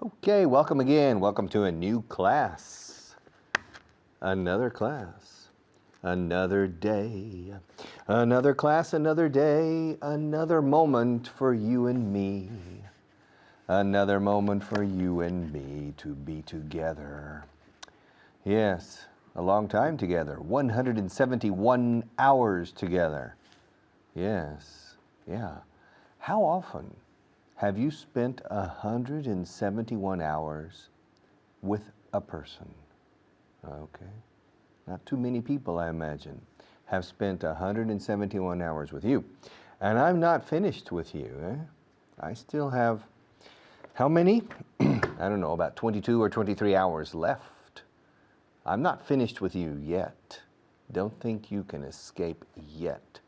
Okay, welcome again. Welcome to a new class. Another class. Another day. Another class, another day. Another moment for you and me. Another moment for you and me to be together. Yes, a long time together. 171 hours together. Yes, yeah. How often have you spent 171 hours with a person? Okay. Not too many people, I imagine, have spent 171 hours with you. And I'm not finished with you. I still have, how many? I don't know, about 22 or 23 hours left. I'm not finished with you yet. Don't think you can escape yet.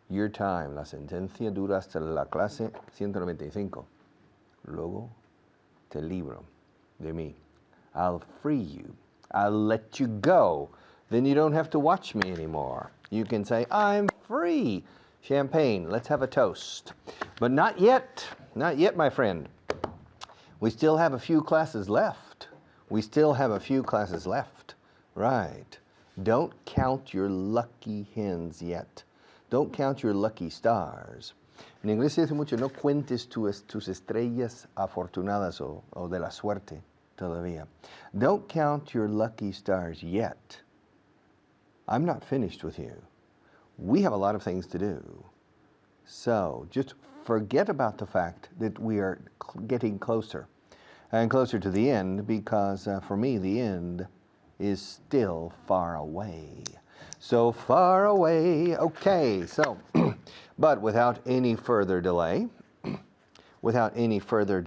Your time, la sentencia dura hasta la clase 195. Luego te libro de mí. I'll free you. I'll let you go. Then you don't have to watch me anymore. You can say, I'm free. Champagne, let's have a toast. But not yet. Not yet, my friend. We still have a few classes left. We still have a few classes left. Right. Don't count your lucky hens yet. Don't count your lucky stars. En inglés se dice mucho, no cuentes tus estrellas afortunadas o de la suerte todavía. Don't count your lucky stars yet. I'm not finished with you. We have a lot of things to do. So just forget about the fact that we are getting closer and closer to the end, because for me, the end is still far away. So far away. Okay, so, but without any further delay, without any further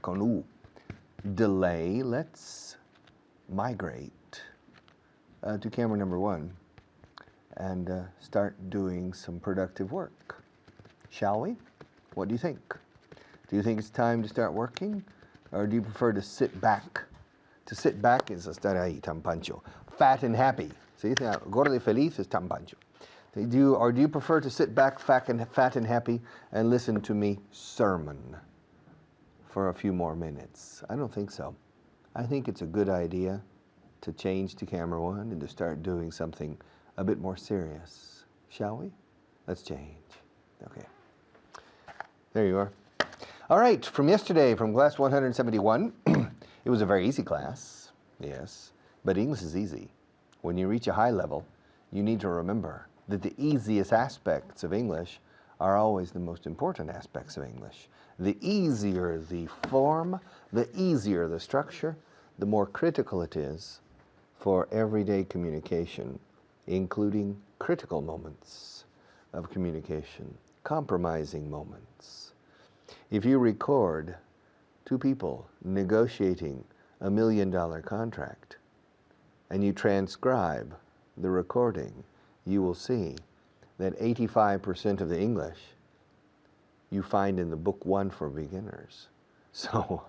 con U, delay, let's migrate to camera number 1 and start doing some productive work. Shall we? What do you think? Do you think it's time to start working? Or do you prefer to sit back? To sit back is estar ahí, tan pancho. Fat and happy. ¿Sí? Gordo y feliz es tan pancho. Or do you prefer to sit back fat and happy and listen to me sermon for a few more minutes? I don't think so. I think it's a good idea to change to camera 1 and to start doing something a bit more serious. Shall we? Let's change. Okay. There you are. All right, from yesterday, from class 171, it was a very easy class, yes, but English is easy. When you reach a high level, you need to remember that the easiest aspects of English are always the most important aspects of English. The easier the form, the easier the structure, the more critical it is for everyday communication, including critical moments of communication, compromising moments. If you record 2 people negotiating $1 million contract and you transcribe the recording, you will see that 85% of the English you find in the book 1 for beginners. So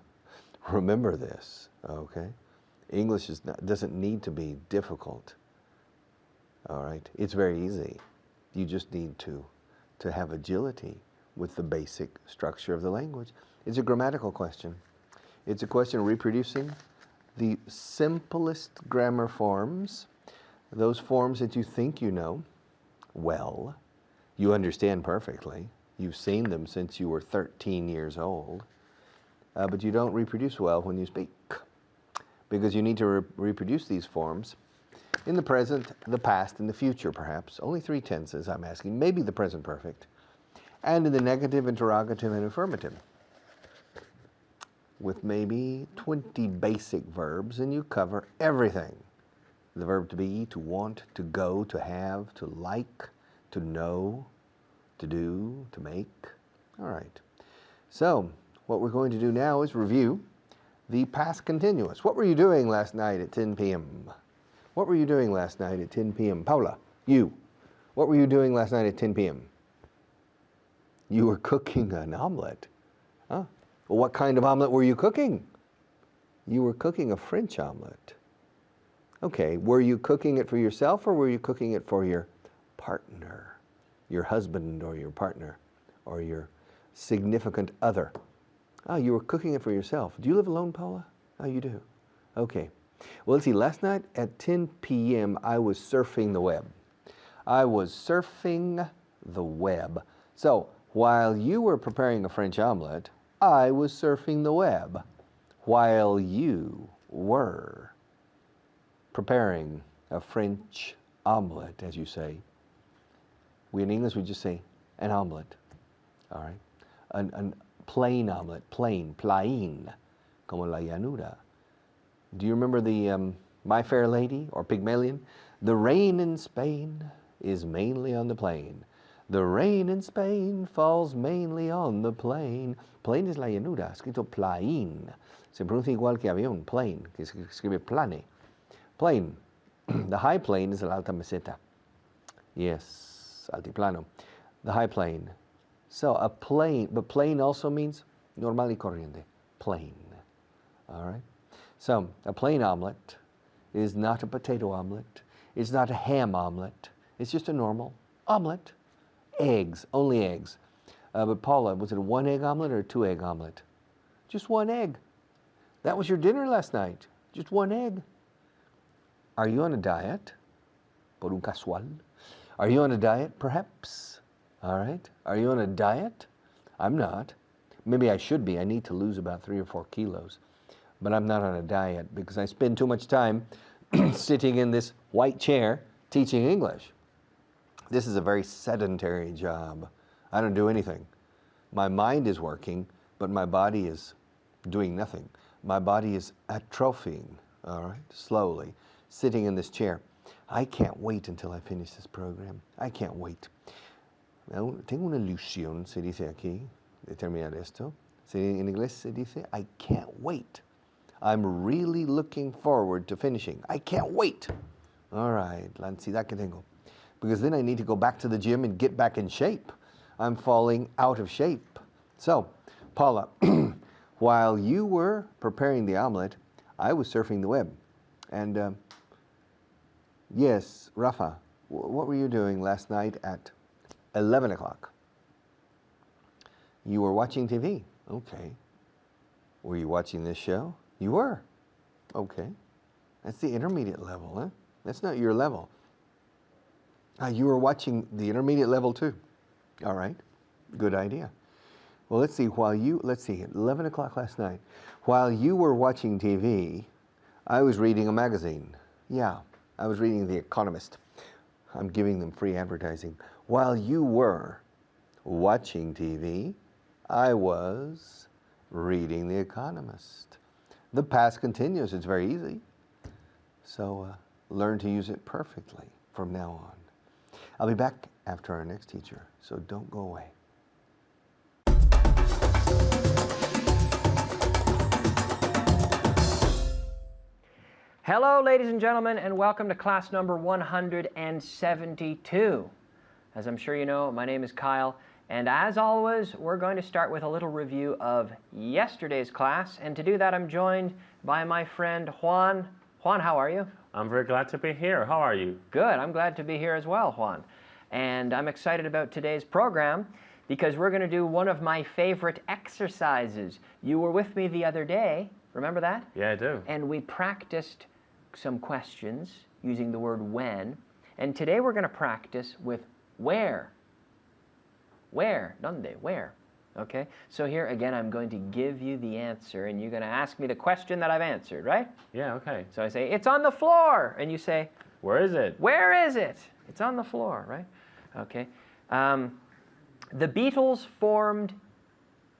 remember this, okay? English doesn't need to be difficult, all right? It's very easy. You just need to have agility with the basic structure of the language. It's a grammatical question. It's a question of reproducing the simplest grammar forms, those forms that you think you know well, you understand perfectly. You've seen them since you were 13 years old, but you don't reproduce well when you speak, because you need to reproduce these forms in the present, the past, and the future, perhaps. Only 3 tenses, I'm asking. Maybe the present perfect. And in the negative, interrogative, and affirmative, with maybe 20 basic verbs, and you cover everything. The verb to be, to want, to go, to have, to like, to know, to do, to make. All right. So what we're going to do now is review the past continuous. What were you doing last night at 10 p.m.? What were you doing last night at 10 p.m.? Paula, you. What were you doing last night at 10 p.m.? You were cooking an omelet. Huh? Well, what kind of omelet were you cooking? You were cooking a French omelet. Okay, were you cooking it for yourself, or were you cooking it for your partner, your husband or your partner, or your significant other. Oh, you were cooking it for yourself. Do you live alone, Paula? Oh, you do. Okay. Well, let's see. Last night at 10 p.m., I was surfing the web. I was surfing the web. So while you were preparing a French omelet, I was surfing the web. While you were preparing a French omelet, as you say. In English, we just say an omelet. All right? An plain omelet, plain, como la llanura. Do you remember the My Fair Lady or Pygmalion? The rain in Spain is mainly on the plain. The rain in Spain falls mainly on the plain. Plain es la llanura, escrito plain. Se pronuncia igual que avión, plain, que se escribe plane. Plain. The high plain is la alta meseta. Yes, altiplano. The high plain. So a plain, but plain also means normal y corriente. Plain. All right? So a plain omelet is not a potato omelet. It's not a ham omelet. It's just a normal omelet. Eggs, only eggs. But Paula, was it a 1-egg omelet or a 2-egg omelet? Just 1 egg. That was your dinner last night. Just 1 egg. Are you on a diet? Por un casual. Are you on a diet, perhaps? All right. Are you on a diet? I'm not. Maybe I should be. I need to lose about 3 or 4 kilos. But I'm not on a diet because I spend too much time sitting in this white chair teaching English. This is a very sedentary job. I don't do anything. My mind is working, but my body is doing nothing. My body is atrophying, all right, slowly, sitting in this chair. I can't wait until I finish this program. I can't wait. Tengo una ilusión, se dice aquí, de terminar esto. En inglés se dice, I can't wait. I'm really looking forward to finishing. I can't wait. All right, la ansiedad que tengo. Because then I need to go back to the gym and get back in shape. I'm falling out of shape. So, Paula, while you were preparing the omelet, I was surfing the web. And yes, Rafa, what were you doing last night at 11 o'clock? You were watching TV. Okay. Were you watching this show? You were. Okay. That's the intermediate level, huh? That's not your level. You were watching the intermediate level too. All right. Good idea. Well, let's see. At 11 o'clock last night, while you were watching TV, I was reading a magazine. Yeah, I was reading The Economist. I'm giving them free advertising. While you were watching TV, I was reading The Economist. The past continuous. It's very easy. So learn to use it perfectly from now on. I'll be back after our next teacher, so don't go away. Hello, ladies and gentlemen, and welcome to class number 172. As I'm sure you know, my name is Kyle, and as always, we're going to start with a little review of yesterday's class, and to do that, I'm joined by my friend Juan. Juan, how are you? I'm very glad to be here. How are you? Good. I'm glad to be here as well, Juan. And I'm excited about today's program because we're going to do one of my favorite exercises. You were with me the other day. Remember that? Yeah, I do. And we practiced some questions using the word when. And today we're going to practice with where. Where? ¿Dónde? Where? Okay? So here, again, I'm going to give you the answer, and you're going to ask me the question that I've answered, right? Yeah, okay. So I say, it's on the floor. And you say, where is it? Where is it? It's on the floor, right? Okay. The Beatles formed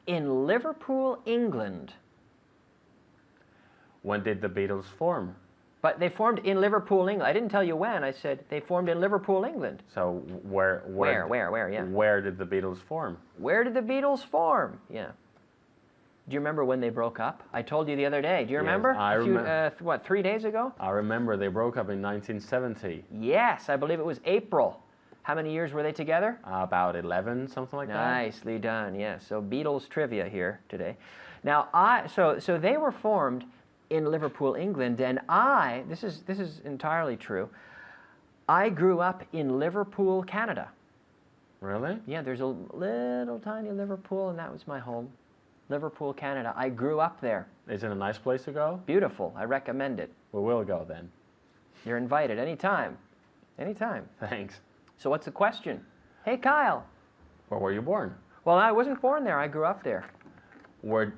in Liverpool, England. When did the Beatles form? But they formed in Liverpool, England. I didn't tell you when. I said they formed in Liverpool, England. So where, yeah. Where did the Beatles form? Where did the Beatles form? Yeah. Do you remember when they broke up? I told you the other day. Do you remember? I remember. 3 days ago? I remember they broke up in 1970. Yes, I believe it was April. How many years were they together? About 11, something like that. Nicely done, yes. So Beatles trivia here today. Now, so they were formed in Liverpool, England, and this is entirely true, I grew up in Liverpool, Canada. Really? Yeah, there's a little tiny Liverpool, and that was my home. Liverpool, Canada. I grew up there. Is it a nice place to go? Beautiful. I recommend it. We will go then. You're invited anytime. Anytime. Thanks. So what's the question? Hey, Kyle. Where were you born? Well, I wasn't born there. I grew up there. Where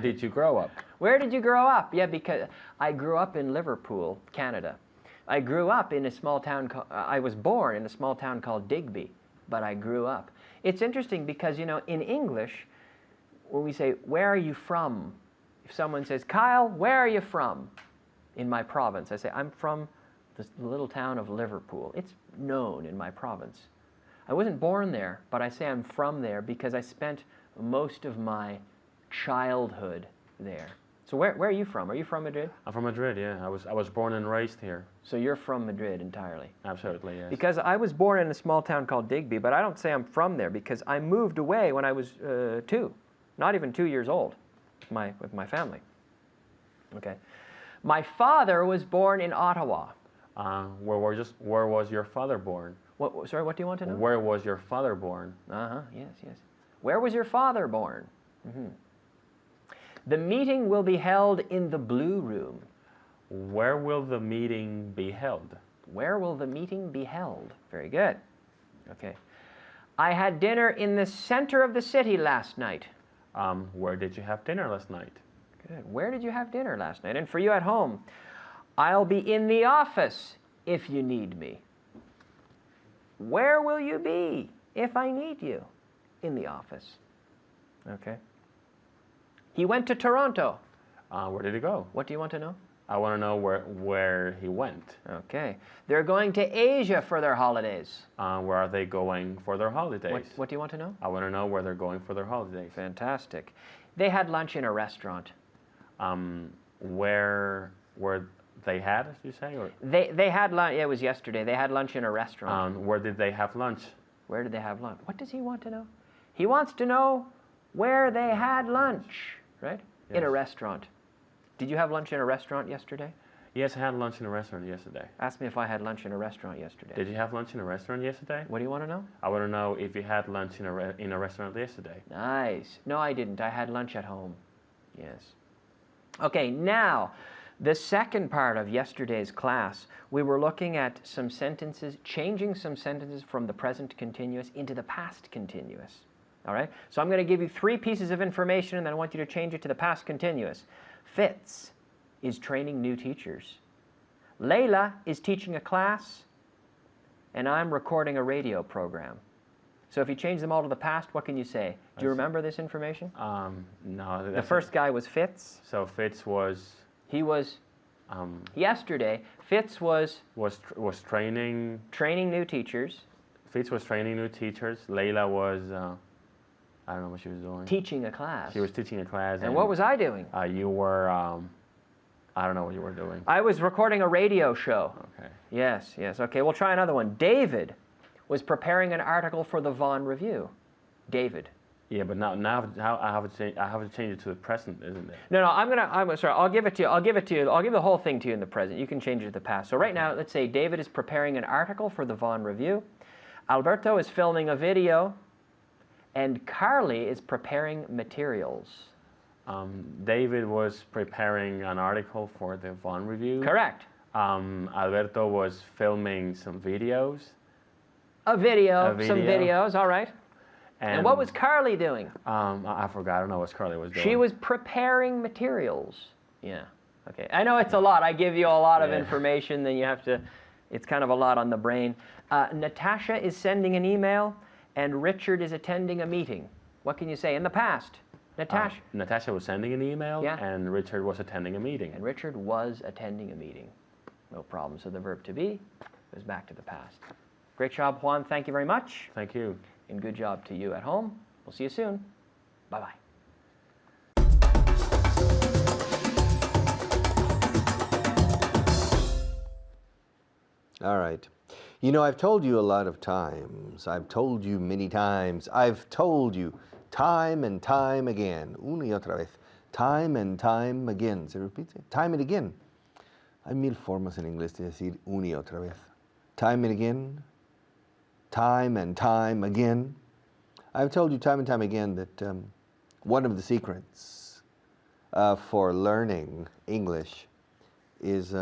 did you grow up? Where did you grow up? Yeah, because I grew up in Liverpool, Canada. I grew up in a small town. I was born in a small town called Digby, but I grew up. It's interesting because, you know, in English, when we say, where are you from? If someone says, Kyle, where are you from? In my province, I say, I'm from the little town of Liverpool. It's known in my province. I wasn't born there, but I say I'm from there because I spent most of my childhood there. So where are you from? Are you from Madrid? I'm from Madrid, yeah. I was born and raised here. So you're from Madrid entirely? Absolutely, yes. Because I was born in a small town called Digby, but I don't say I'm from there because I moved away when I was 2, not even 2 years old, with my family. Okay. My father was born in Ottawa. Where was your father born? Sorry, what do you want to know? Where was your father born? Yes. Where was your father born? The meeting will be held in the Blue Room. Where will the meeting be held? Where will the meeting be held? Very good. Okay. I had dinner in the center of the city last night. Where did you have dinner last night? Good. Where did you have dinner last night? And for you at home, I'll be in the office if you need me. Where will you be if I need you? In the office. Okay. He went to Toronto. Where did he go? What do you want to know? I want to know where he went. Okay. They're going to Asia for their holidays. Where are they going for their holidays? What do you want to know? I want to know where they're going for their holidays. Fantastic. They had lunch in a restaurant. Where they had, as you say? Or? They had lunch. Yeah, it was yesterday. They had lunch in a restaurant. Where did they have lunch? Where did they have lunch? What does he want to know? He wants to know where they had lunch, right? Yes. In a restaurant. Did you have lunch in a restaurant yesterday? Yes, I had lunch in a restaurant yesterday. Ask me if I had lunch in a restaurant yesterday. Did you have lunch in a restaurant yesterday? What do you want to know? I want to know if you had lunch in a restaurant yesterday. Nice. No, I didn't. I had lunch at home. Yes. Okay, now, the second part of yesterday's class, we were looking at some sentences, changing some sentences from the present continuous into the past continuous. All right? So I'm going to give you 3 pieces of information, and then I want you to change it to the past continuous. Fitz is training new teachers. Layla is teaching a class, and I'm recording a radio program. So if you change them all to the past, what can you say? Do you remember this information? No. The first guy was Fitz. So Fitz was. He was. Yesterday, Fitz was training new teachers. Fitz was training new teachers. Layla was. I don't know what she was doing. Teaching a class. She was teaching a class. And what was I doing? You were. I don't know what you were doing. I was recording a radio show. Okay. Yes. Okay, we'll try another one. David was preparing an article for the Vaughan Review. David. Yeah, but now I have to change it to the present, isn't it? No, I'm sorry. I'll give it to you. I'll give the whole thing to you in the present. You can change it to the past. So right now, let's say David is preparing an article for the Vaughan Review. Alberto is filming a video, and Carly is preparing materials. David was preparing an article for the Vaughan Review. Correct. Alberto was filming some videos. A video. Some videos. All right. And what was Carly doing? I forgot. I don't know what Carly was doing. She was preparing materials. Yeah. Okay. I know it's a lot. I give you a lot of information, then you have to. It's kind of a lot on the brain. Natasha is sending an email, and Richard is attending a meeting. What can you say in the past? Natasha. Natasha was sending an email, and Richard was attending a meeting. And Richard was attending a meeting. No problem. So the verb to be goes back to the past. Great job, Juan. Thank you very much. Thank you. And good job to you at home. We'll see you soon. Bye-bye. All right. You know, I've told you a lot of times. I've told you many times. I've told you time and time again. Una y otra vez. Time and time again. ¿Se repite? Time and again. Hay 1000 formas en inglés de decir una y otra vez. Time and again. time and time again. I've told you time and time again that one of the secrets for learning English is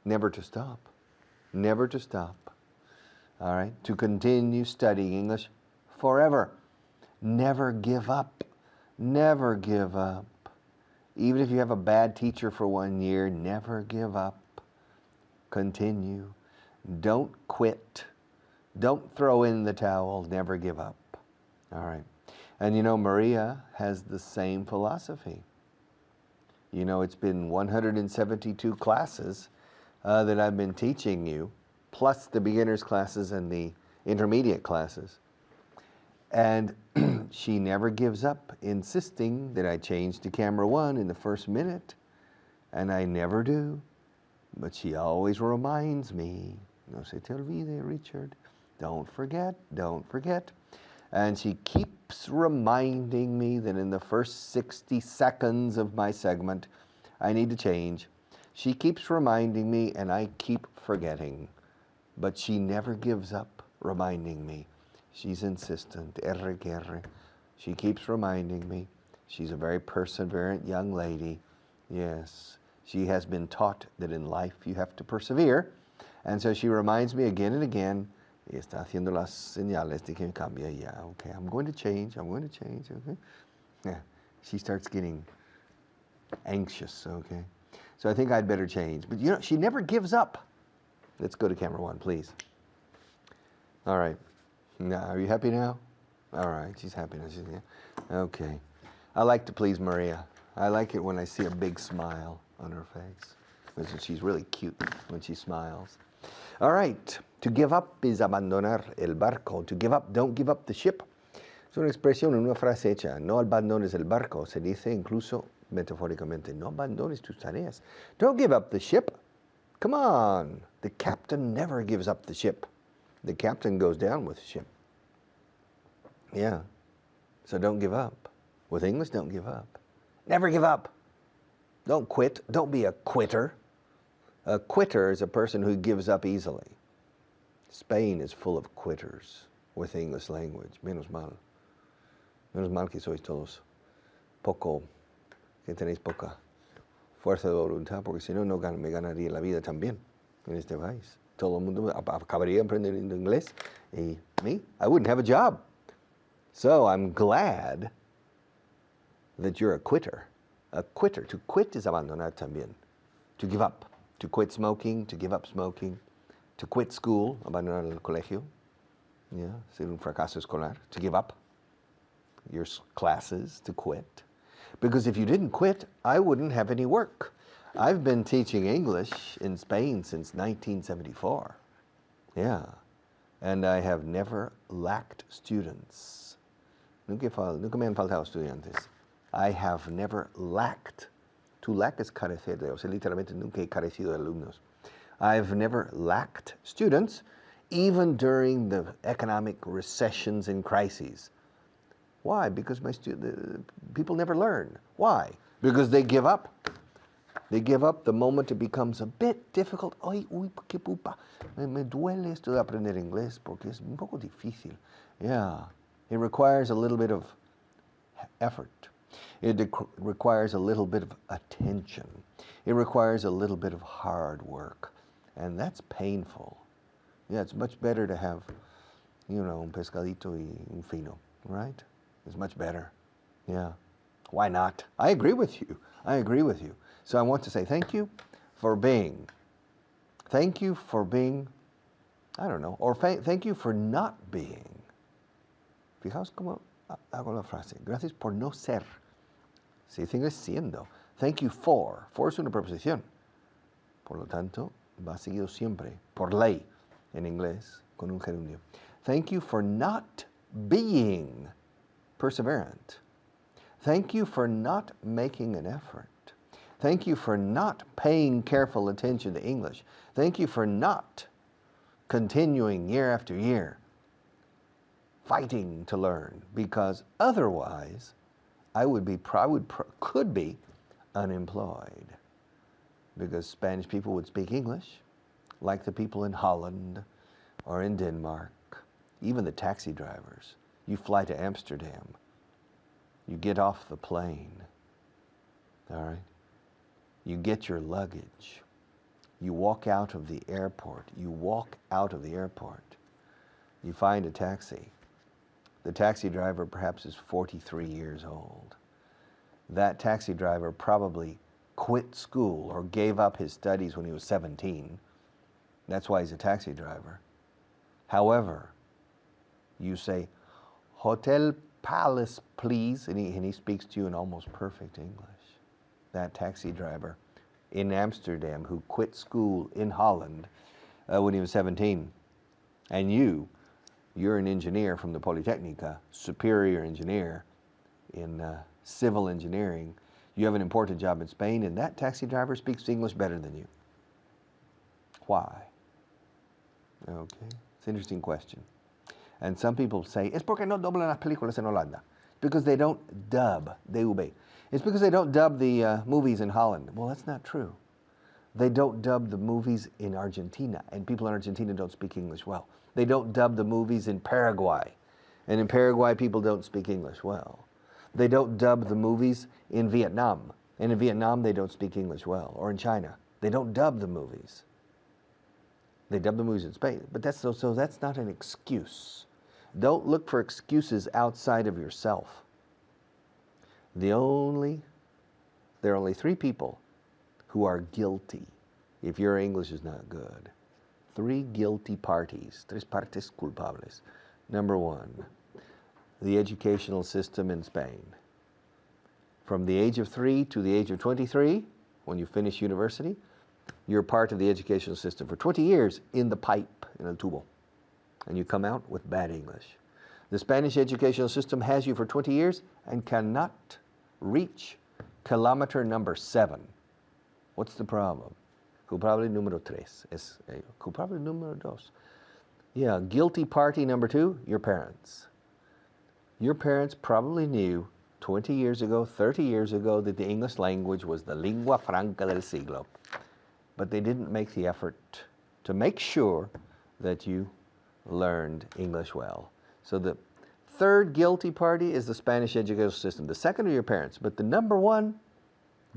never to stop. Never to stop. All right? To continue studying English forever. Never give up. Never give up. Even if you have a bad teacher for 1 year, never give up. Continue. Don't quit. Don't throw in the towel. Never give up. All right. And you know, Maria has the same philosophy. You know, it's been 172 classes that I've been teaching you, plus the beginners classes and the intermediate classes. And she never gives up, insisting that I change to camera 1 in the first minute. And I never do. But she always reminds me, no se te olvide, Richard. Don't forget, don't forget. And she keeps reminding me that in the first 60 seconds of my segment, I need to change. She keeps reminding me, and I keep forgetting. But she never gives up reminding me. She's insistent. She keeps reminding me. She's a very perseverant young lady. Yes, she has been taught that in life you have to persevere. And so she reminds me again and again, está haciendo las señales de que cambia ya. Okay, I'm going to change. I'm going to change. Okay. Yeah, she starts getting anxious. Okay. So I think I'd better change. But you know, she never gives up. Let's go to camera 1, please. All right. Now, are you happy now? All right, she's happy now. Okay. I like to please Maria. I like it when I see a big smile on her face. Because she's really cute when she smiles. All right. To give up is abandonar el barco. To give up, don't give up the ship. Es una expresión en una frase hecha. No abandones el barco. Se dice incluso metafóricamente. No abandones tus tareas. Don't give up the ship. Come on. The captain never gives up the ship. The captain goes down with the ship. Yeah. So don't give up. With English, don't give up. Never give up. Don't quit. Don't be a quitter. A quitter is a person who gives up easily. Spain is full of quitters with English language. Menos mal. Menos mal que sois todos poco, que tenéis poca fuerza de voluntad, porque si no, no me ganaría la vida también en este país. Todo el mundo acabaría aprendiendo inglés. Y me, I wouldn't have a job. So I'm glad that you're a quitter. A quitter. To quit is abandonar también. To give up. To quit smoking, to give up smoking. To quit school, abandonar el colegio. Yeah, ser un fracaso escolar. To give up your classes, to quit. Because if you didn't quit, I wouldn't have any work. I've been teaching English in Spain since 1974. Yeah. And I have never lacked students. Nunca me han faltado estudiantes. I have never lacked. To lack is carecer. O sea, literalmente nunca he carecido de alumnos. I've never lacked students, even during the economic recessions and crises. Why? Because people never learn. Why? Because they give up. They give up the moment it becomes a bit difficult. Ay, uy, qué pupa. Me duele esto de aprender inglés porque es un poco difícil. Yeah. It requires a little bit of effort. It requires a little bit of attention. It requires a little bit of hard work. And that's painful. Yeah, it's much better to have, you know, un pescadito y un fino, right? It's much better. Yeah. Why not? I agree with you. I agree with you. So I want to say thank you for being. Thank you for being, I don't know, or thank you for not being. Fijaos cómo hago la frase. Gracias por no ser. Se dice inglés siendo. Thank you for. For es una preposición. Por lo tanto, va seguido siempre, por ley, en inglés, con un gerundio. Thank you for not being perseverant. Thank you for not making an effort. Thank you for not paying careful attention to English. Thank you for not continuing year after year, fighting to learn, because otherwise I could be unemployed, because Spanish people would speak English like the people in Holland or in Denmark even the taxi drivers. You fly to Amsterdam. You get off the plane. All right? You get your luggage. You walk out of the airport. You walk out of the airport. You find a taxi. The taxi driver perhaps is 43 years old. That taxi driver probably quit school or gave up his studies when he was 17. That's why he's a taxi driver. However, you say, Hotel Palace, please, and he speaks to you in almost perfect English. That taxi driver in Amsterdam who quit school in Holland when he was 17. And you're an engineer from the Polytechnica, superior engineer in civil engineering. You have an important job in Spain, and that taxi driver speaks English better than you. Why? Okay, it's an interesting question. And some people say, es porque no doblan las películas en Holanda. Because they don't dub, DUB. It's because they don't dub the movies in Holland. Well, that's not true. They don't dub the movies in Argentina, and people in Argentina don't speak English well. They don't dub the movies in Paraguay, and in Paraguay people don't speak English well. They don't dub the movies in Vietnam, and in Vietnam they don't speak English well, or in China. They don't dub the movies. They dub the movies in Spain, but that's not an excuse. Don't look for excuses outside of yourself. There are only 3 people who are guilty if your English is not good. 3 guilty parties, tres partes culpables. Number 1, the educational system in Spain. From the age of 3 to the age of 23, when you finish university, you're part of the educational system for 20 years in the pipe, in el tubo, and you come out with bad English. The Spanish educational system has you for 20 years and cannot reach kilometer number 7. What's the problem? Culpable número 3. Culpable número 2. Yeah, guilty party number 2, your parents. Your parents probably knew 20 years ago, 30 years ago, that the English language was the lingua franca del siglo. But they didn't make the effort to make sure that you learned English well. So the 3rd guilty party is the Spanish educational system. The 2nd are your parents. But the number 1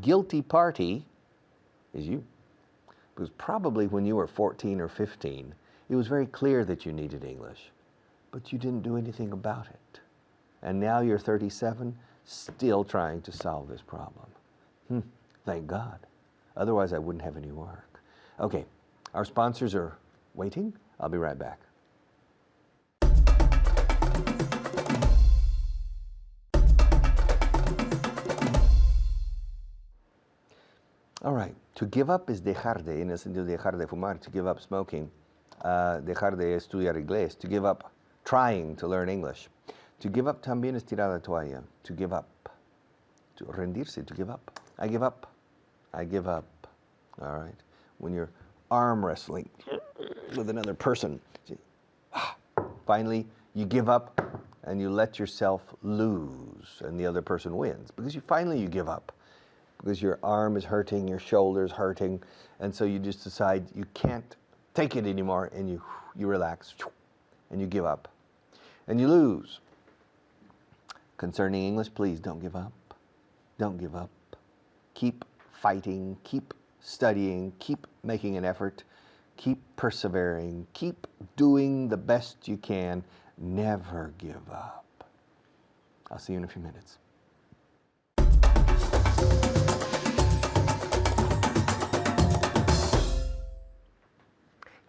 guilty party is you. Because probably when you were 14 or 15, it was very clear that you needed English. But you didn't do anything about it. And now you're 37, still trying to solve this problem. Thank God. Otherwise, I wouldn't have any work. Okay, our sponsors are waiting. I'll be right back. All right, to give up is dejar de, en el sentido de dejar de fumar, to give up smoking, dejar de estudiar inglés, to give up trying to learn English. To give up también es tirar la toalla, to give up, to rendirse, to give up. I give up. I give up. All right. When you're arm wrestling with another person, finally you give up and you let yourself lose, and the other person wins because you give up because your arm is hurting, your shoulder's hurting, and so you just decide you can't take it anymore, and you relax and you give up and you lose. Concerning English, please don't give up. Don't give up. Keep fighting, keep studying, keep making an effort, keep persevering, keep doing the best you can. Never give up. I'll see you in a few minutes.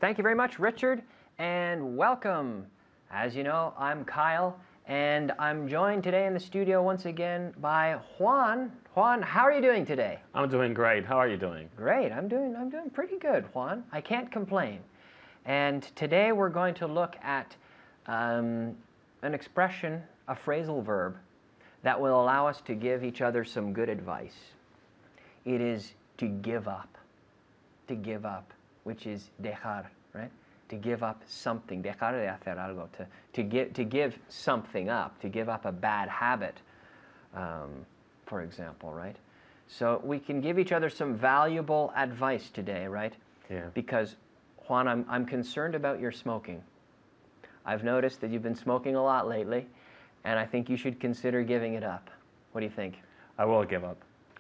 Thank you very much, Richard, and welcome. As you know, I'm Kyle, and I'm joined today in the studio once again by Juan. Juan, how are you doing today? I'm doing great. How are you doing? Great. I'm doing pretty good, Juan. I can't complain. And today we're going to look at an expression, a phrasal verb, that will allow us to give each other some good advice. It is to give up. To give up, which is dejar, right? To give up something, dejar de hacer algo, to give something up, to give up a bad habit, for example, right? So we can give each other some valuable advice today, right? Yeah. Because, Juan, I'm concerned about your smoking. I've noticed that you've been smoking a lot lately, and I think you should consider giving it up. What do you think? I will give up.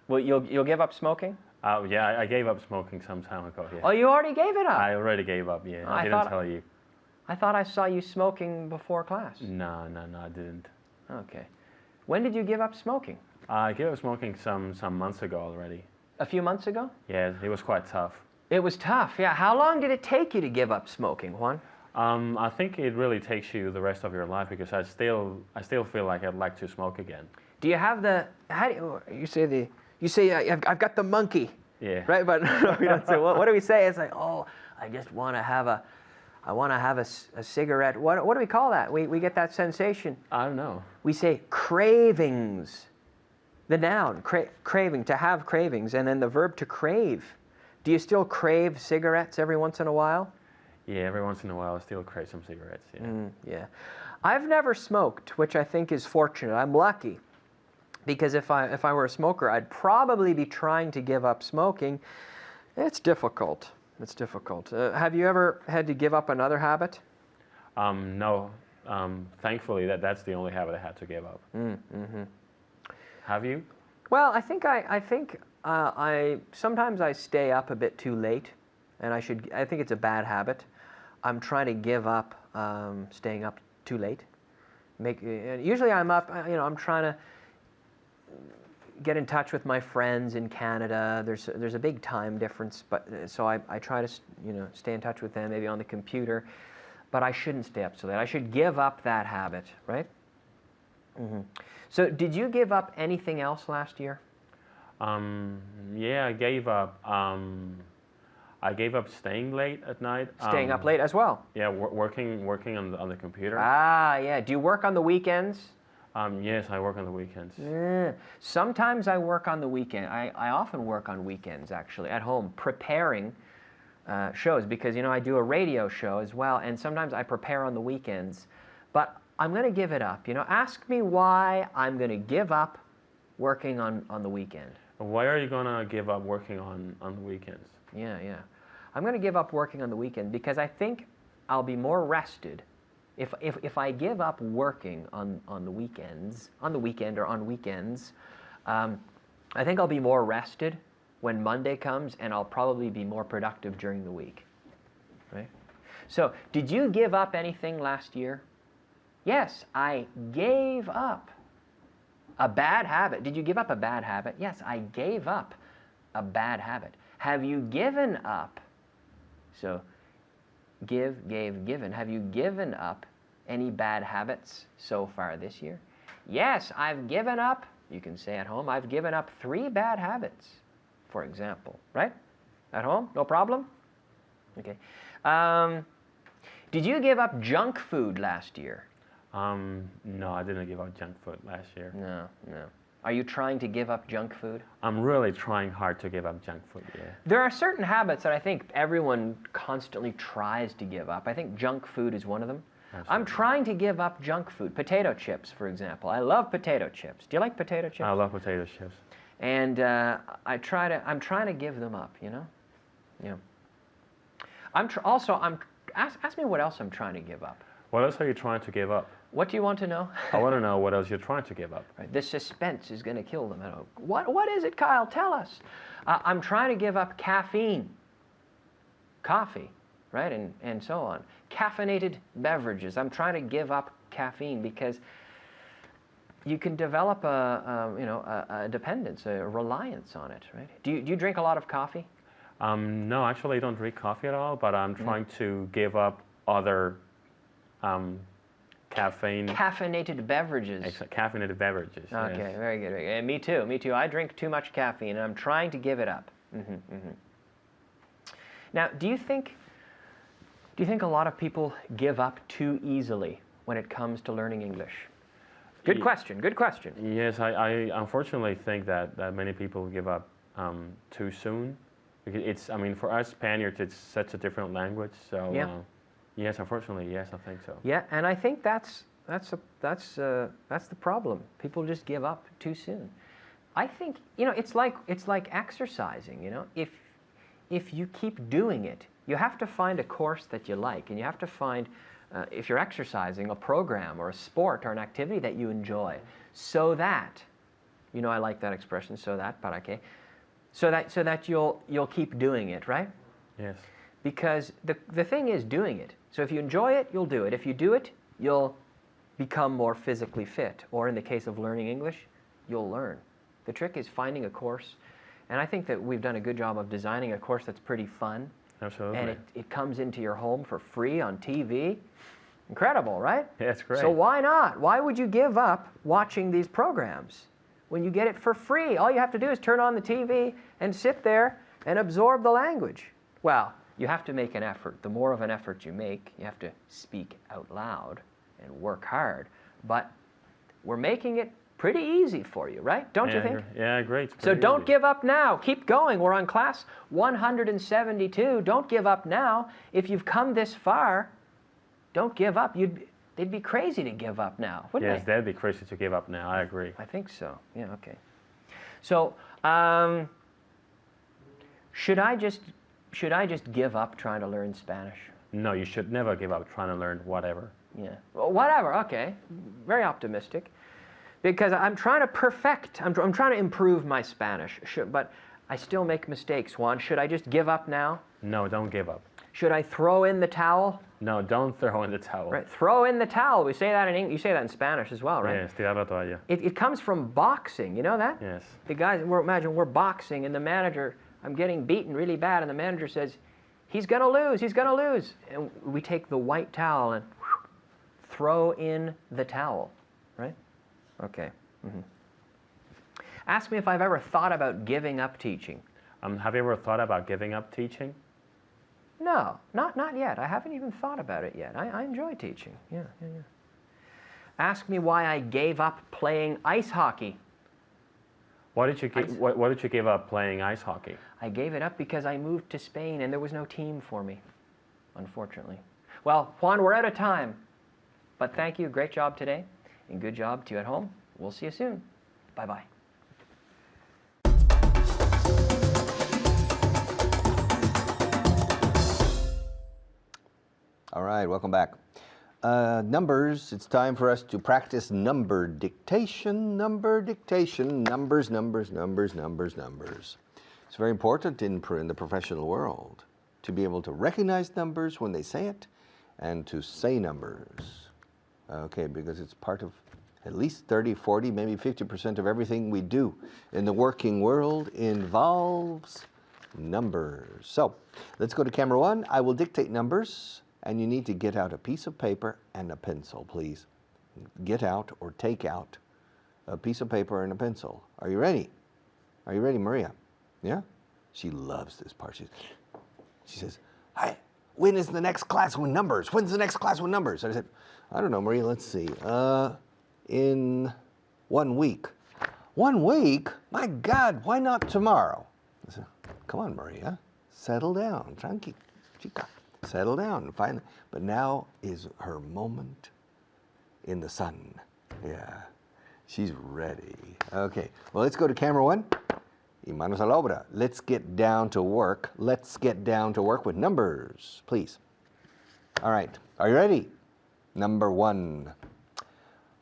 Well, you'll give up smoking? Yeah, I gave up smoking some time ago. Yeah. Oh, you already gave it up. I already gave up. Yeah, Oh, I I didn't thought- tell you. I thought I saw you smoking before class. No, I didn't. Okay. When did you give up smoking? I gave up smoking some months ago already. A few months ago? Yeah, it was quite tough. It was tough, yeah. How long did it take you to give up smoking, Juan? I think it really takes you the rest of your life because I still feel like I'd like to smoke again. Do you have the? How do you say I've got the monkey, Yeah. right? But no, we don't say. What do we say? It's like, oh, I just want to have a cigarette. What do we call that? We get that sensation. I don't know. We say cravings. The noun, craving, to have cravings, and then the verb to crave. Do you still crave cigarettes every once in a while? Yeah, every once in a while I still crave some cigarettes. Yeah. Yeah. I've never smoked, which I think is fortunate. I'm lucky. Because if I were a smoker, I'd probably be trying to give up smoking. It's difficult. It's difficult. Have you ever had to give up another habit? No. Thankfully, that's the only habit I had to give up. Have you? Well, I think I sometimes I stay up a bit too late, and I think it's a bad habit. I'm trying to give up staying up too late. Usually I'm up. I'm trying to get in touch with my friends in Canada. There's a big time difference, but so I try to stay in touch with them, maybe on the computer. But I shouldn't stay up so late. I should give up that habit, right? So did you give up anything else last year? Yeah, I gave up. I gave up staying late at night. Staying up late as well? Yeah, working on the computer. Ah, yeah. Do you work on the weekends? Yes, I work on the weekends. Sometimes I work on the weekend. I often work on weekends, actually, at home, preparing shows, because, I do a radio show as well, and sometimes I prepare on the weekends. But I'm going to give it up. Ask me why I'm going to give up working on the weekend. Why are you going to give up working on the weekends? Yeah. I'm going to give up working on the weekend because I think I'll be more rested if I give up working on the weekends, on the weekend or on weekends. I think I'll be more rested when Monday comes, and I'll probably be more productive during the week. Right? So, did you give up anything last year? Yes, I gave up a bad habit. Did you give up a bad habit? Yes, I gave up a bad habit. Have you given up? So, give, gave, given. Have you given up any bad habits so far this year? Yes, I've given up, you can say at home, I've given up 3 bad habits, for example, right? At home, no problem? Okay. Did you give up junk food last year? No, I didn't give up junk food last year. No. Are you trying to give up junk food? I'm really trying hard to give up junk food, yeah. There are certain habits that I think everyone constantly tries to give up. I think junk food is one of them. Absolutely. I'm trying to give up junk food. Potato chips, for example. I love potato chips. Do you like potato chips? I love potato chips. And I'm trying to give them up, Yeah. Ask me what else I'm trying to give up. What else are you trying to give up? What do you want to know? I want to know what else you're trying to give up. Right, the suspense is going to kill them. What is it, Kyle? Tell us. I'm trying to give up caffeine, coffee, right, and so on. Caffeinated beverages. I'm trying to give up caffeine because you can develop a dependence, a reliance on it, right? Do you drink a lot of coffee? No, actually I don't drink coffee at all, but I'm trying to give up other caffeine. Caffeinated beverages. Caffeinated beverages. Okay, yes. very good. And me too. I drink too much caffeine, and I'm trying to give it up. Now, do you think a lot of people give up too easily when it comes to learning English? Good question. Yes, I unfortunately think that many people give up too soon. Because for us Spaniards, it's such a different language. So yes, unfortunately, yes, I think so. Yeah, and I think that's the problem. People just give up too soon. I think it's like exercising. If you keep doing it, you have to find a course that you like, and you have to find if you're exercising, a program or a sport or an activity that you enjoy, so that, you know, I like that expression, so that, para que, so that you'll keep doing it, right? Yes. Because the thing is doing it. So if you enjoy it, you'll do it. If you do it, you'll become more physically fit. Or in the case of learning English, you'll learn. The trick is finding a course. And I think that we've done a good job of designing a course that's pretty fun. Absolutely. And it comes into your home for free on TV. Incredible, right? Yeah, it's great. So why not? Why would you give up watching these programs when you get it for free? All you have to do is turn on the TV and sit there and absorb the language. Well, you have to make an effort. The more of an effort you make, you have to speak out loud and work hard. But we're making it pretty easy for you, right? Don't you think? Yeah, great. So don't give up now. Keep going. We're on class 172. Don't give up now. If you've come this far, don't give up. They'd be crazy to give up now, wouldn't they? Yes, they'd be crazy to give up now. I agree. I think so. Yeah, okay. So, should I just give up trying to learn Spanish? No, you should never give up trying to learn whatever. Yeah. Well, whatever. Okay. Very optimistic. Because I'm trying to perfect, I'm trying to improve my Spanish, but I still make mistakes. Juan, should I just give up now? No, don't give up. Should I throw in the towel? No, don't throw in the towel. Right. Throw in the towel. We say that in English. You say that in Spanish as well, right? Yes, tirar la toalla. It comes from boxing. You know that? Yes. The guys, imagine we're boxing, and the manager, I'm getting beaten really bad, and the manager says, he's going to lose, he's going to lose. And we take the white towel and throw in the towel, right? Okay. Mm-hmm. Ask me if I've ever thought about giving up teaching. Have you ever thought about giving up teaching? No, not yet. I haven't even thought about it yet. I enjoy teaching. Yeah. Ask me why I gave up playing ice hockey. Why did you give up playing ice hockey? I gave it up because I moved to Spain and there was no team for me, unfortunately. Well, Juan, we're out of time. But thank you. Great job today. And good job to you at home. We'll see you soon. Bye-bye. All right, welcome back. Numbers, it's time for us to practice number dictation, numbers. It's very important in the professional world to be able to recognize numbers when they say it and to say numbers. Okay, because it's part of at least 30, 40, maybe 50% of everything we do in the working world involves numbers. So let's go to camera one. I will dictate numbers. And you need to get out a piece of paper and a pencil, please. Get out or take out a piece of paper and a pencil. Are you ready? Are you ready, Maria? Yeah? She loves this part. She says, "Hi, when is the next class with numbers? When's the next class with numbers?" And I said, "I don't know, Maria, let's see. In 1 week." 1 week? My God, why not tomorrow? I said, "Come on, Maria, settle down. Tranqui, chica. Settle down, finally." But now is her moment in the sun. Yeah, she's ready. Okay, well, let's go to camera one. Y manos a la obra. Let's get down to work. Let's get down to work with numbers, please. All right, are you ready? Number one,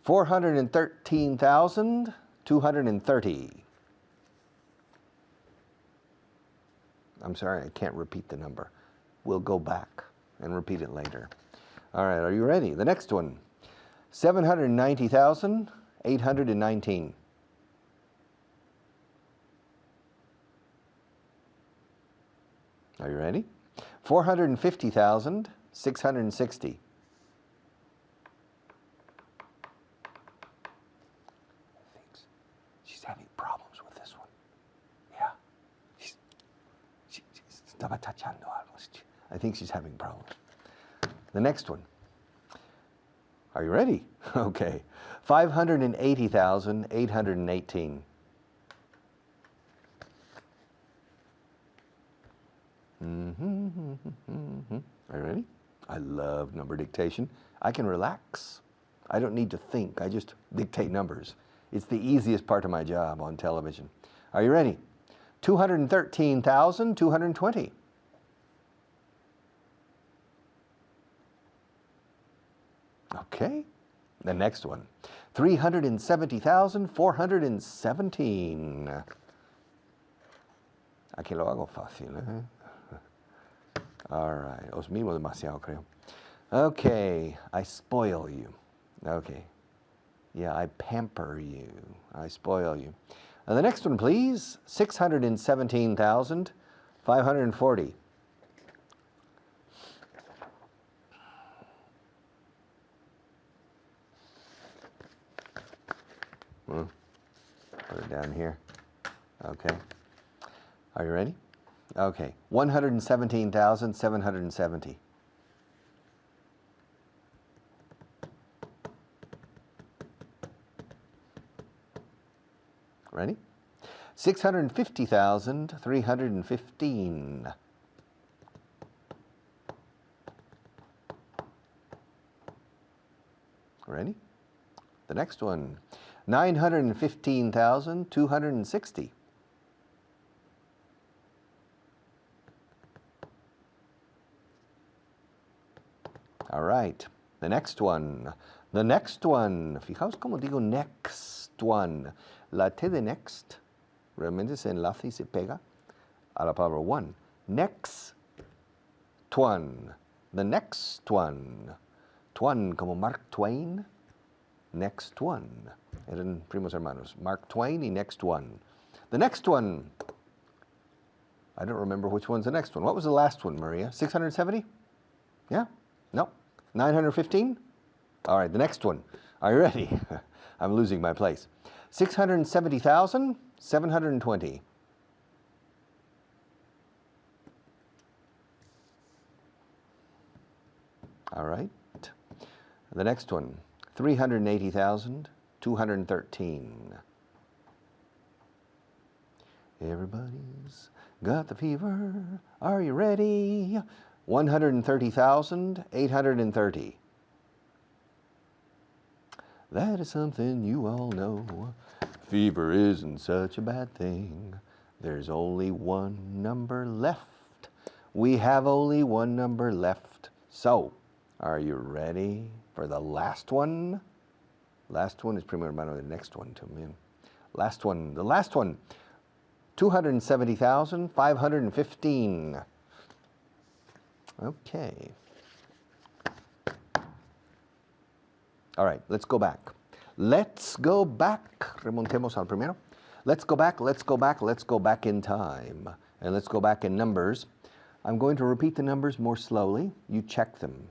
413,230. I'm sorry, I can't repeat the number. We'll go back and repeat it later. All right, are you ready? The next one, 790,819. Are you ready? 450,660. She's having problems with this one. Yeah. Estaba tachando algo. I think she's having problems. The next one. Are you ready? Okay. 580,818. Are you ready? I love number dictation. I can relax. I don't need to think. I just dictate numbers. It's the easiest part of my job on television. Are you ready? 213,220. Okay. The next one, 370,417. Aquí lo hago fácil, ¿eh? All right. Os mimo demasiado, creo. Okay. I spoil you. Okay. Yeah, I pamper you. I spoil you. The next one, please. 617,540. Put it down here. Okay. Are you ready? Okay. 117,770. Ready? 650,315. Ready? The next one, 915,260. All right. The next one. The next one. Fijaos cómo digo next one. La T de next realmente se enlaza y se pega a la palabra one. Next one. The next one. Twain como Mark Twain. Next one. Eran primos hermanos. Mark Twain y next one. The next one. I don't remember which one's the next one. What was the last one, Maria? 670? Yeah? No. 915? All right, the next one. Are you ready? I'm losing my place. 670,720. All right. The next one, 380,213. Everybody's got the fever. Are you ready? 130,830. That is something you all know. Fever isn't such a bad thing. There's only one number left. We have only one number left. So, are you ready for the last one? Last one is primo hermano, the next one to me. Last one, the last one. 270,515. Okay. All right, let's go back. Let's go back. Remontemos al primero. Let's go back, let's go back, let's go back in time. And let's go back in numbers. I'm going to repeat the numbers more slowly. You check them.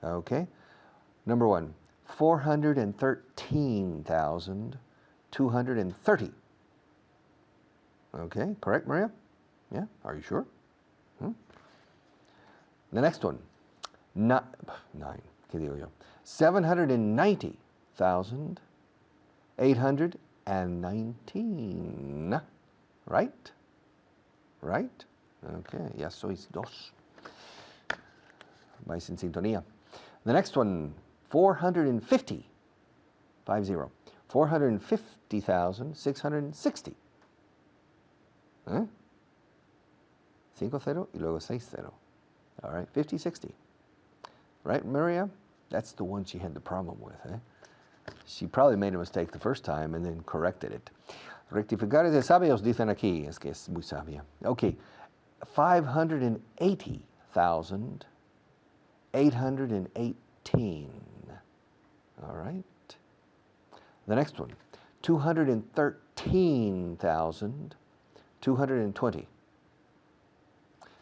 Okay? Number one, 413,230. Okay, correct, Maria? Yeah, are you sure? The next one, nine, ¿qué digo yo? 790,819. Right? Right? Okay, ya sois dos. Vais en sintonía. The next one, 450. 450,660. 5-0 y luego 6-0. All right, 50-60. Right, Maria? That's the one she had the problem with, eh? She probably made a mistake the first time and then corrected it. Rectificar de sabios, dicen aquí. Es que es muy sabia. Okay, 580,818. All right. The next one, 213,220.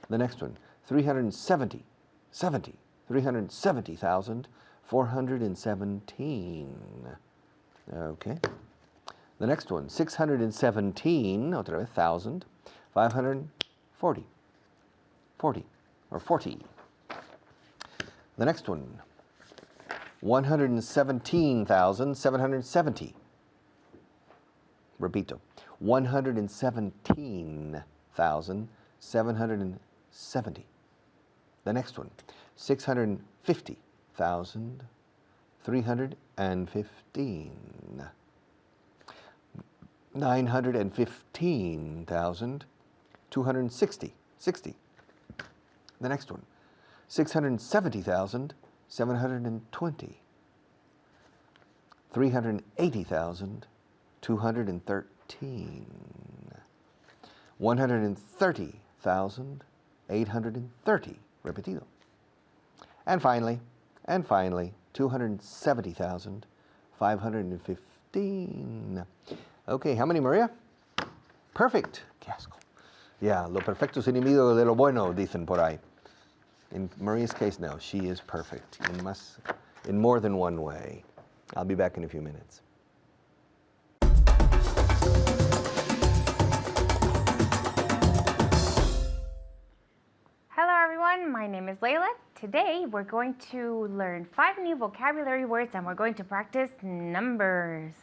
The next one, 370,417. Okay. The next one, 617, otra vez, 1,540. 40, or 40. The next one, 117,770. Repito, 117,770. The next one, 650,315. 915,260. 60. The next one, 670,720. 380,213. 130,830. Repetido. And finally, 270,515. Okay, how many, Maria? Perfect. Qué asco. Yeah, lo perfecto es enemigo de lo bueno, dicen por ahí. In Maria's case, no, she is perfect in more than one way. I'll be back in a few minutes. Hello everyone, my name is Layla. Today we're going to learn 5 new vocabulary words and we're going to practice numbers.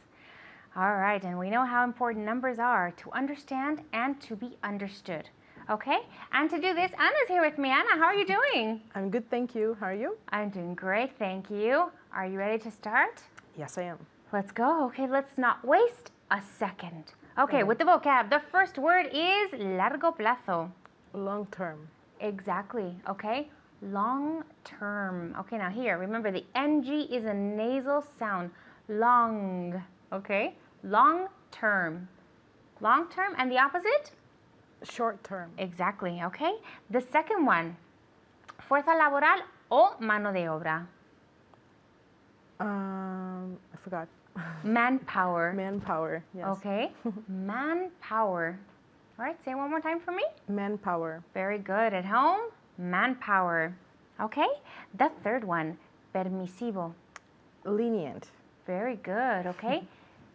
All right, and we know how important numbers are to understand and to be understood. Okay, and to do this, Anna's here with me. Anna, how are you doing? I'm good, thank you. How are you? I'm doing great, thank you. Are you ready to start? Yes, I am. Let's go. Okay, let's not waste a second. Okay, with the vocab, the first word is largo plazo. Long term. Exactly, okay? Long term. Okay, now here, remember the NG is a nasal sound. Long, okay? Long term. Long term, and the opposite? Short term. Exactly, okay? The second one, fuerza laboral o mano de obra. I forgot. Manpower. Manpower, yes. Okay, manpower. All right, say it one more time for me. Manpower. Very good. At home, manpower. Okay, the third one, permisivo. Lenient. Very good, okay?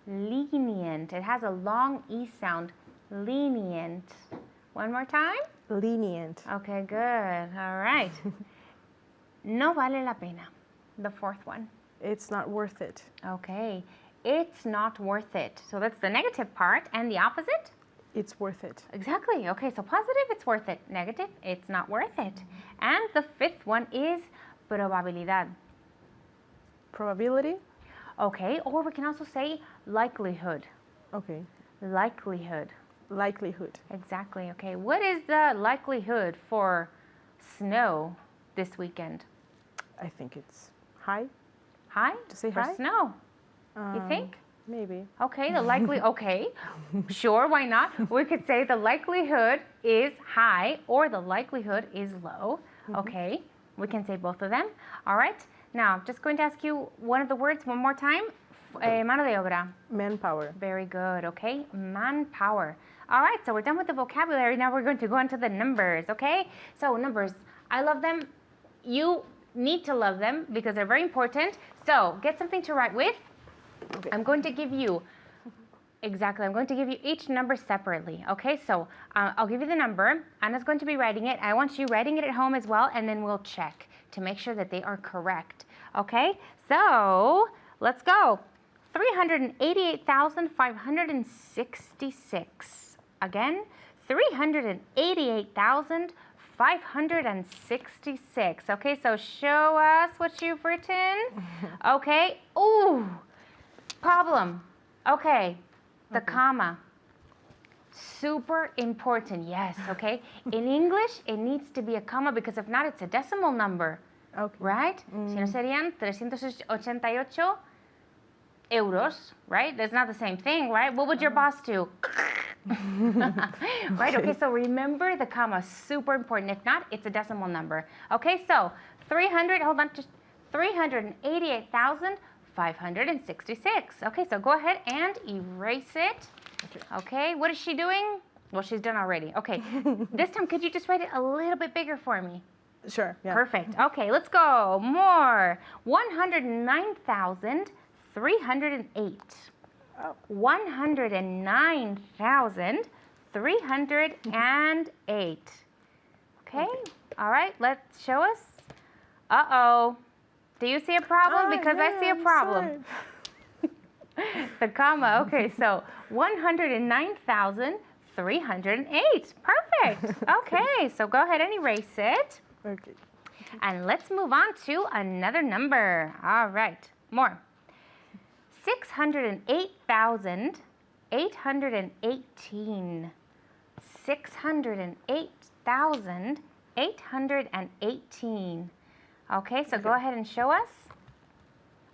Lenient. It has a long E sound. Lenient. One more time. Lenient. Okay, good. All right. No vale la pena. The fourth one. It's not worth it. Okay. It's not worth it. So that's the negative part. And the opposite? It's worth it. Exactly. Okay, so positive, it's worth it. Negative, it's not worth it. And the fifth one is probabilidad. Probability? Okay, or we can also say likelihood. Okay. Likelihood. Likelihood. Exactly. Okay, what is the likelihood for snow this weekend? I think it's high. High? To say for high? snow. You think? Maybe. Okay, the likely, okay, sure, why not? We could say the likelihood is high or the likelihood is low. Okay, we can say both of them. All right, now I'm just going to ask you one of the words one more time. Mano de obra. Manpower. Very good, okay, manpower. All right, so we're done with the vocabulary. Now we're going to go into the numbers, okay? So numbers, I love them. You need to love them because they're very important. So get something to write with. Okay. I'm going to give you, exactly, I'm going to give you each number separately, okay? So I'll give you the number. Anna's going to be writing it. I want you writing it at home as well, and then we'll check to make sure that they are correct, okay? So let's go. 388,566. Again, 388,566. Okay, so show us what you've written. Okay, ooh. Problem. Okay, the comma. Super important, yes, okay? In English, it needs to be a comma because if not, it's a decimal number, Okay. right? Si no serían 388 euros, right? That's not the same thing, right? What would your boss do? Right, okay, so remember the comma, super important. If not, it's a decimal number. Okay, so 388,566. Okay, so go ahead and erase it. Okay, what is she doing? Well, she's done already. Okay, this time could you just write it a little bit bigger for me? Sure, yeah. Perfect. Okay, let's go. More. 109,308. Oh. 109,308. Okay, all right, let's show us. Uh-oh. Do you see a problem? Because I see a problem. The comma, okay, so 109,308. Perfect. Okay, so go ahead and erase it. Okay. And let's move on to another number. All right, more. 608,818. 608,818. Okay, so go ahead and show us.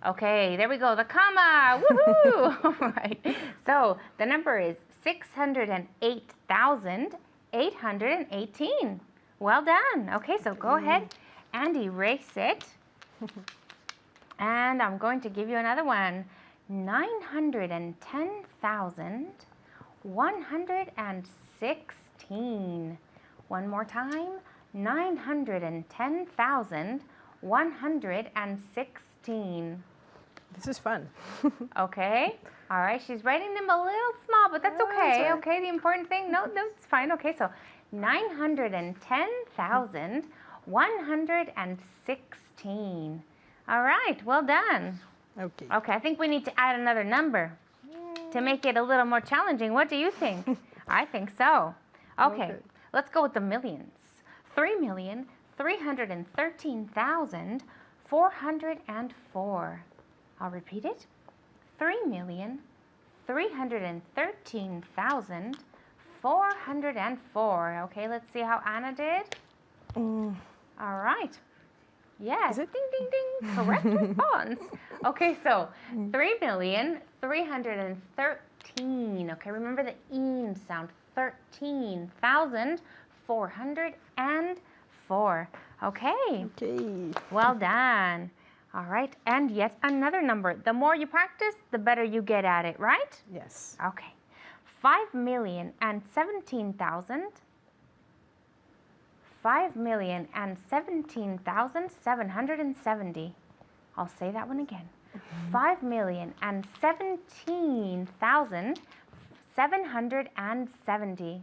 Okay, there we go, the comma. Woohoo! All right. So the number is 608,818. Well done. Okay, so go ahead and erase it. And I'm going to give you another one. 910,116. One more time. 910,116. This is fun. Okay. All right. She's writing them a little small, but that's Oh, okay. that's all right. Okay. The important thing, no, it's fine. Okay. So 910,116. All right. Well done. Okay. Okay. I think we need to add another number to make it a little more challenging. What do you think? I think so. Okay. Okay. Let's go with the millions. 3,313,404. I'll repeat it. 3,313,404. Okay, let's see how Anna did. Mm, All right. Yes. Is it? Ding, ding, ding. Correct response. Okay, so 3,313,000. Okay, remember the een sound. 13,404. Okay. okay. Well done. All right, and yet another number. The more you practice, the better you get at it, right? Yes. Okay. 5,017,000. 5,017,770. I'll say that one again. 5,017,770.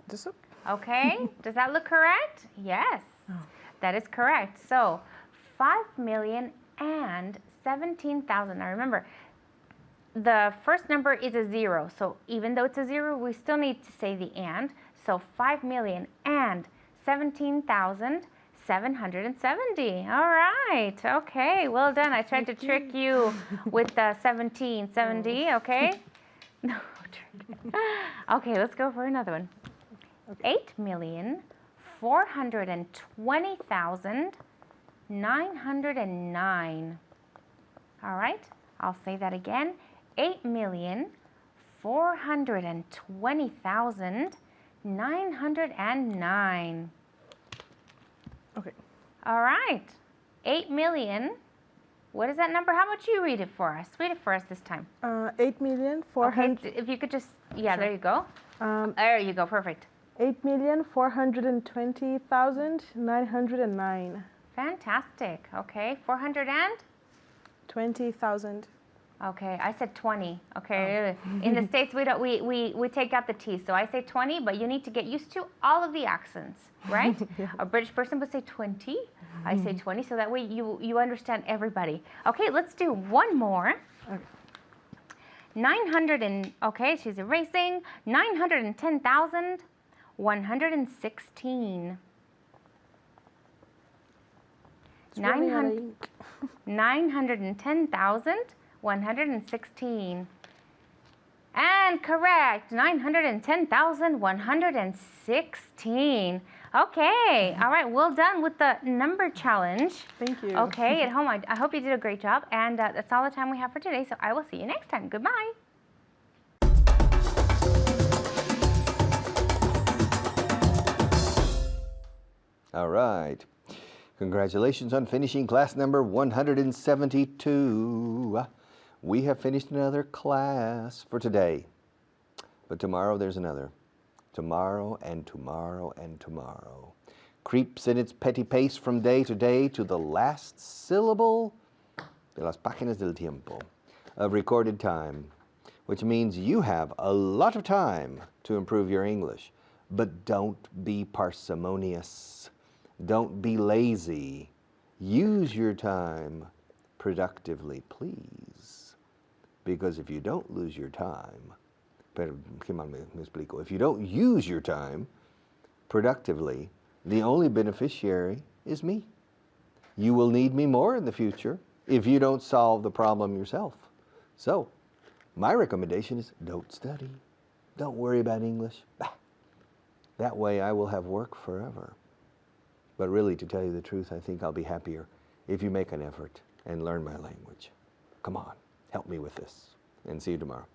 This up? Okay, does that look correct? Yes, that is correct. So 5,017,000. Now remember, the first number is a 0. So even though it's a 0, we still need to say the and. So 5,017,770. All right. Okay. Well done. I tried to trick you with the 1770. Okay. No trick. Okay. Let's go for another one. 8,420,909. All right. I'll say that again. 8,420,909. Okay. All right. 8 million. What is that number? How about you read it for us? Read it for us this time. 8,400,000. Okay, if you could just, yeah, there you go. Um, There you go, perfect. 8,420,909. Fantastic. Okay, 400 and? 20,000. Okay, I said 20. Okay, in the States we don't we take out the T, so I say 20, but you need to get used to all of the accents, right? A British person would say 20. I say 20, so that way you understand everybody. Okay, let's do one more. Okay. 900 and okay, she's erasing. 910,116. It's running out of 900 ink. 910,116. And correct, 910,116. Okay, all right, well done with the number challenge. Thank you. Okay, at home, I hope you did a great job. And that's all the time we have for today, so I will see you next time. Goodbye. All right. Congratulations on finishing class number 172. We have finished another class for today. But tomorrow there's another. Tomorrow and tomorrow and tomorrow. Creeps in its petty pace from day to day to the last syllable de las páginas del tiempo of recorded time, which means you have a lot of time to improve your English. But don't be parsimonious. Don't be lazy. Use your time productively, please. Because if you don't lose your time, pero, ¿qué más me explico? If you don't use your time productively, the only beneficiary is me. You will need me more in the future if you don't solve the problem yourself. So, my recommendation is don't study. Don't worry about English. That way I will have work forever. But really, to tell you the truth, I think I'll be happier if you make an effort and learn my language. Come on, help me with this, and see you tomorrow.